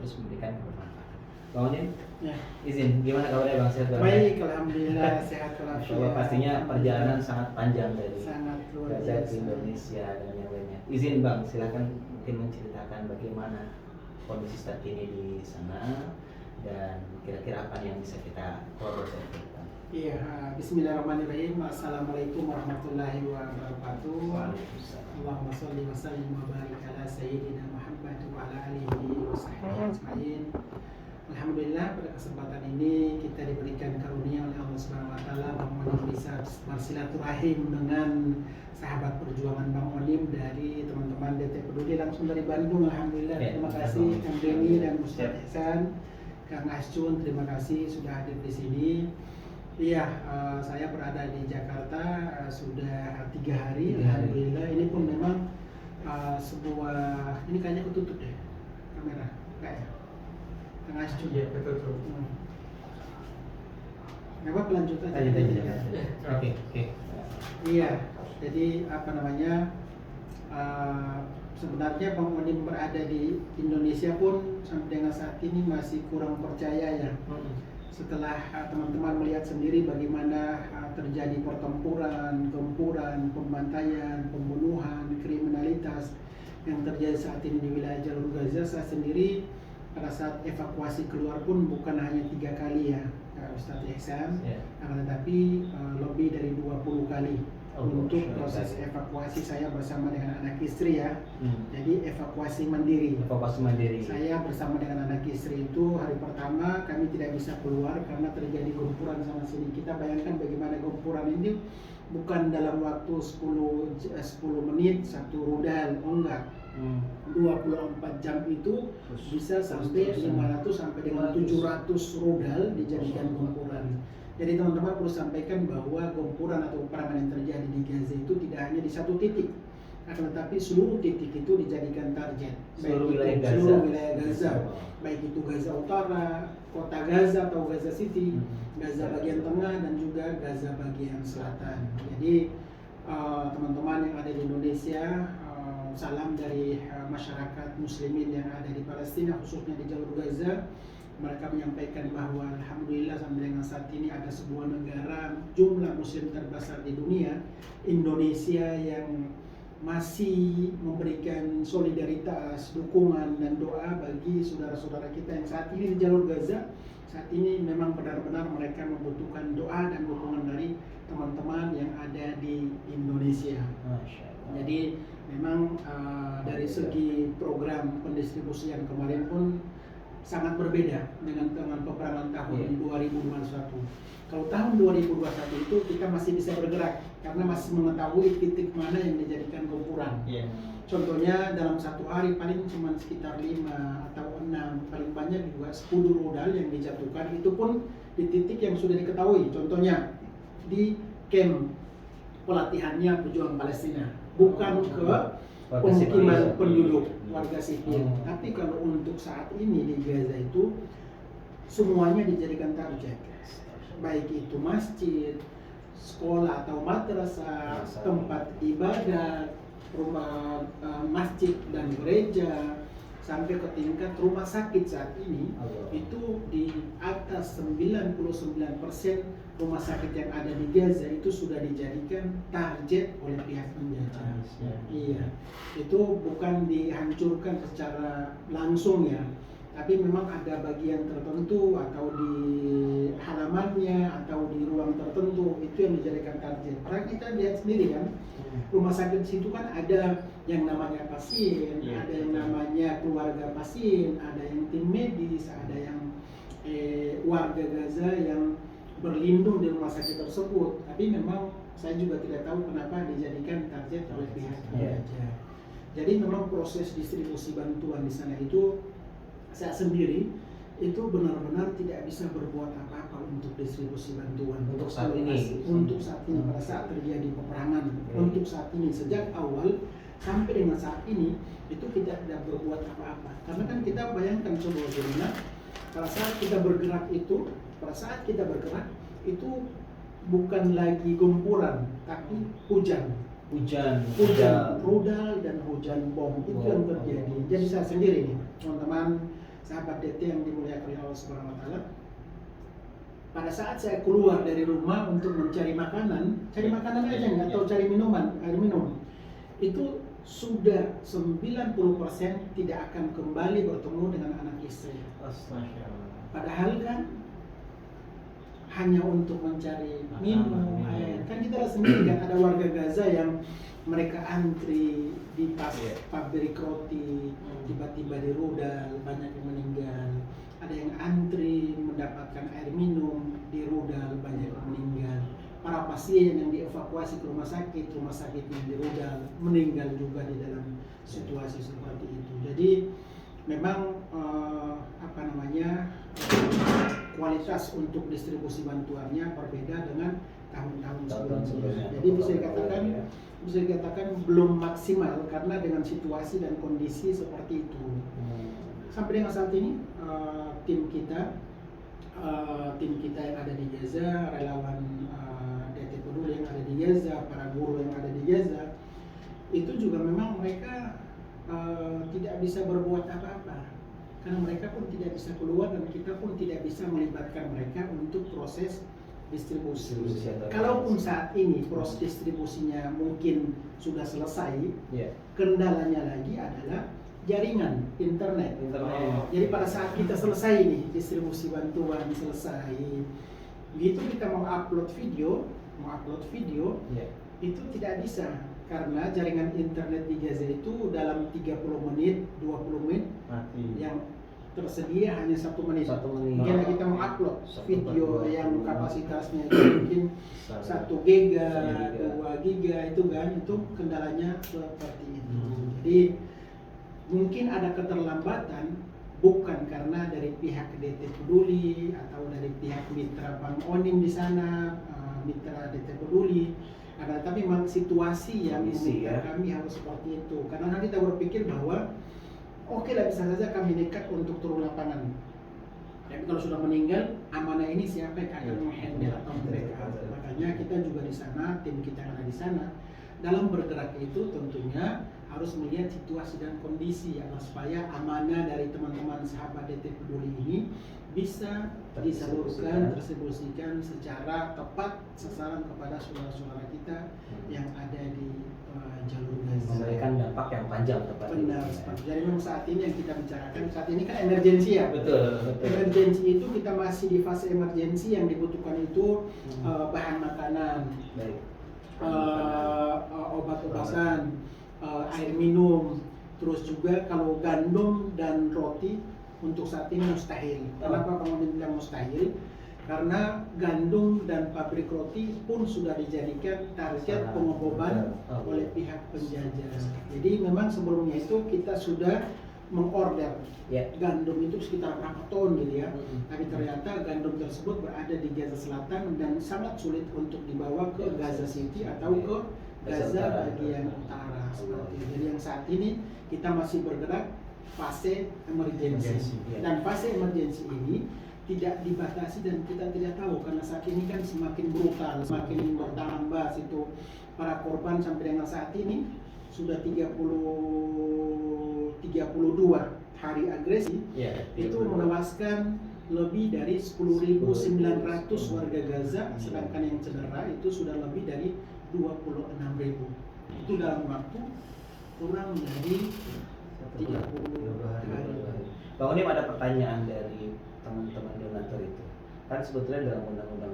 terus memberikan kebermanfaatan. Bang Onim, Ya. izin, gimana kabarnya Bang? Sehat Bang? Baik, alhamdulillah sehat walafiat. Pastinya perjalanan sangat panjang dari sangat luar Gaza biasa ke Indonesia dan yang lainnya. Izin Bang, silakan mungkin menceritakan bagaimana kondisi saat ini di sana dan kira-kira apa yang bisa kita kolaborasikan. Iya, bismillahirrahmanirrahim. Assalamualaikum warahmatullahi wabarakatuh. Waalaikumsalam. Allahumma sholli wa sallim wa barik ala sayyidina Muhammad wa ala alihi wa sahbihi ajma'in. Alhamdulillah pada kesempatan ini kita diberikan karunia oleh Allah Subhanahu wa taala bahwa bisa bersilaturahim dengan sahabat perjuangan Bang Onim dari teman-teman DT Peduli langsung dari Bandung. Alhamdulillah, terima kasih Kang Denny dan Ustaz Ihsan, Kang Ascun, terima kasih sudah hadir di sini. Iya, saya berada di Jakarta sudah 3 hari. Alhamdulillah. Ini pun memang sebuah, ini kayaknya ketutup deh kamera, enggak ya? Kang Ascun. Iya, ketutup. Nggak apa, lanjut aja. Oke. Iya, jadi apa namanya? Sebenarnya Bang Onim berada di Indonesia pun sampai dengan saat ini masih kurang percaya ya. Setelah teman-teman melihat sendiri bagaimana terjadi pertempuran, gempuran, pembantaian, pembunuhan, kriminalitas yang terjadi saat ini di wilayah jalur Gaza, saya sendiri pada saat evakuasi keluar pun bukan hanya 3 kali ya, Ustadz Ihsan, akan tetapi lebih dari 20 kali untuk proses evakuasi saya bersama dengan anak istri ya. Jadi evakuasi mandiri. Saya bersama dengan anak istri itu hari pertama kami tidak bisa keluar karena terjadi gempuran sana sini. Kita bayangkan bagaimana gempuran ini bukan dalam waktu 10 menit satu rudal, enggak. 24 jam itu bisa sampai 500 sampai dengan 700 rudal dijadikan gempuran. Jadi teman-teman perlu sampaikan bahwa gempuran atau peperangan yang terjadi di Gaza itu tidak hanya di satu titik, akan tetapi seluruh titik itu dijadikan target. Seluruh wilayah Gaza, baik itu Gaza Utara, kota Gaza atau Gaza City, Gaza bagian tengah dan juga Gaza bagian selatan. Jadi teman-teman yang ada di Indonesia, salam dari masyarakat muslimin yang ada di Palestina khususnya di jalur Gaza. Mereka menyampaikan bahwa alhamdulillah sampai dengan saat ini ada sebuah negara jumlah muslim terbesar di dunia, Indonesia, yang masih memberikan solidaritas, dukungan dan doa bagi saudara-saudara kita yang saat ini di jalur Gaza. Saat ini memang benar-benar mereka membutuhkan doa dan dukungan dari teman-teman yang ada di Indonesia. Jadi memang dari segi program pendistribusian kemarin pun sangat berbeda dengan peperangan tahun 2021. Kalau tahun 2021 itu kita masih bisa bergerak karena masih mengetahui titik mana yang dijadikan gempuran. Contohnya dalam satu hari paling cuma sekitar 5 atau 6, paling banyak juga 10 rudal yang dijatuhkan, itu pun di titik yang sudah diketahui. Contohnya di camp pelatihannya pejuang Palestina, bukan ke pemukiman penduduk warga sipil. Tapi kalau untuk saat ini di Gaza itu semuanya dijadikan target, baik itu masjid, sekolah atau madrasah, tempat ibadah, rumah masjid dan gereja, sampai ke tingkat rumah sakit. Saat ini itu di atas 99% rumah sakit yang ada di Gaza itu sudah dijadikan target oleh pihak penjajah. Iya, itu bukan dihancurkan secara langsung ya, tapi memang ada bagian tertentu atau di halamannya atau di ruang tertentu itu yang dijadikan target. Karena kita lihat sendiri kan, rumah sakit situ kan ada yang namanya pasien, ada yang namanya keluarga pasien, ada yang tim medis, ada yang warga Gaza yang berlindung di rumah sakit tersebut. Tapi memang saya juga tidak tahu kenapa dijadikan target oleh pihak penjajah. Jadi memang proses distribusi bantuan di sana itu saya sendiri itu benar-benar tidak bisa berbuat apa-apa untuk distribusi bantuan untuk saat ini. Untuk saat ini pada saat terjadi peperangan, untuk saat ini sejak awal sampai dengan saat ini itu kita tidak berbuat apa-apa. Karena kan kita bayangkan coba bagaimana pada saat kita bergerak itu bukan lagi gempuran tapi hujan, rudal dan hujan bom itu yang terjadi. Jadi saya sendiri nih teman-teman sahabat DT yang dimuliakan oleh Allah Subhanahu wa taala, pada saat saya keluar dari rumah untuk mencari makanan, cari makanan aja nggak tahu cari minuman, air minum, itu sudah 90% tidak akan kembali bertemu dengan anak istri. Padahal kan hanya untuk mencari minum, air. Kan kita lihat sendiri kan ada warga Gaza yang mereka antri di pabrik roti, tiba-tiba di rudal, banyak yang meninggal. Ada yang antri mendapatkan air minum di rudal, banyak yang meninggal. Para pasien yang dievakuasi ke rumah sakit yang di rudal, meninggal juga di dalam situasi seperti itu. Jadi memang kualitas untuk distribusi bantuannya berbeda dengan tahun-tahun sebelumnya. Jadi bisa dikatakan belum maksimal karena dengan situasi dan kondisi seperti itu. Sampai dengan saat ini tim kita yang ada di Gaza, relawan DT Peduli yang ada di Gaza, para guru yang ada di Gaza, itu juga memang mereka tidak bisa berbuat apa-apa karena mereka pun tidak bisa keluar dan kita pun tidak bisa melibatkan mereka untuk proses distribusi. Kalaupun saat ini proses distribusinya mungkin sudah selesai, kendalanya lagi adalah jaringan internet. Jadi pada saat kita selesai nih distribusi bantuan selesai, begitu kita mau upload video, itu tidak bisa karena jaringan internet di Gaza itu dalam 30 menit, 20 menit mati. Yang tersedia hanya 1 menit. Jika kita mau upload video yang kapasitasnya mungkin 1 giga, 2 giga itu kan, itu kendalanya seperti itu. Jadi mungkin ada keterlambatan bukan karena dari pihak DT Peduli atau dari pihak mitra Bang Onim di sana, mitra DT Peduli, tapi memang situasi yang kami harus seperti itu. Karena nanti kita berpikir bahwa oke lah bisa saja kami nekat untuk turun lapangan. Tapi kalau sudah meninggal, amanah ini siapa yang akan menghandle atau mereka? Makanya kita juga di sana, tim kita yang ada di sana, dalam bergerak itu tentunya harus melihat situasi dan kondisi ya, supaya amanah dari teman-teman sahabat DT Peduli ini bisa disalurkan, terdistribusikan secara tepat sasaran kepada saudara-saudara kita yang ada di jalur Gaza. Memberikan dampak yang panjang kepada benar. Jadi memang saat ini yang kita bicarakan saat ini kan emergensi ya. Betul. Emergensi itu kita masih di fase emergensi, yang dibutuhkan itu bahan makanan, obat-obatan, air minum, terus juga kalau gandum dan roti untuk saat ini mustahil. Kenapa pengen bilang mustahil? Karena gandum dan pabrik roti pun sudah dijadikan target pengoboman oleh pihak penjajah. Jadi memang sebelumnya itu kita sudah mengorder gandum itu sekitar berapa ton gitu ya. Tapi ternyata gandum tersebut berada di Gaza Selatan dan sangat sulit untuk dibawa ke Gaza City atau ke Gaza bagian utara seperti itu. Jadi yang saat ini kita masih bergerak fase emergensi. Dan fase emergensi ini tidak dibatasi dan kita tidak tahu karena saat ini kan semakin brutal, semakin bertambah situ para korban sampai dengan saat ini sudah 32 hari agresi, itu menewaskan lebih dari 10.900 warga Gaza, sedangkan yang cedera itu sudah lebih dari 26.000. Itu dalam waktu kurang dari 30 hari. Bang Onim, ada pertanyaan dari teman-teman donatur itu. Kan sebetulnya dalam undang-undang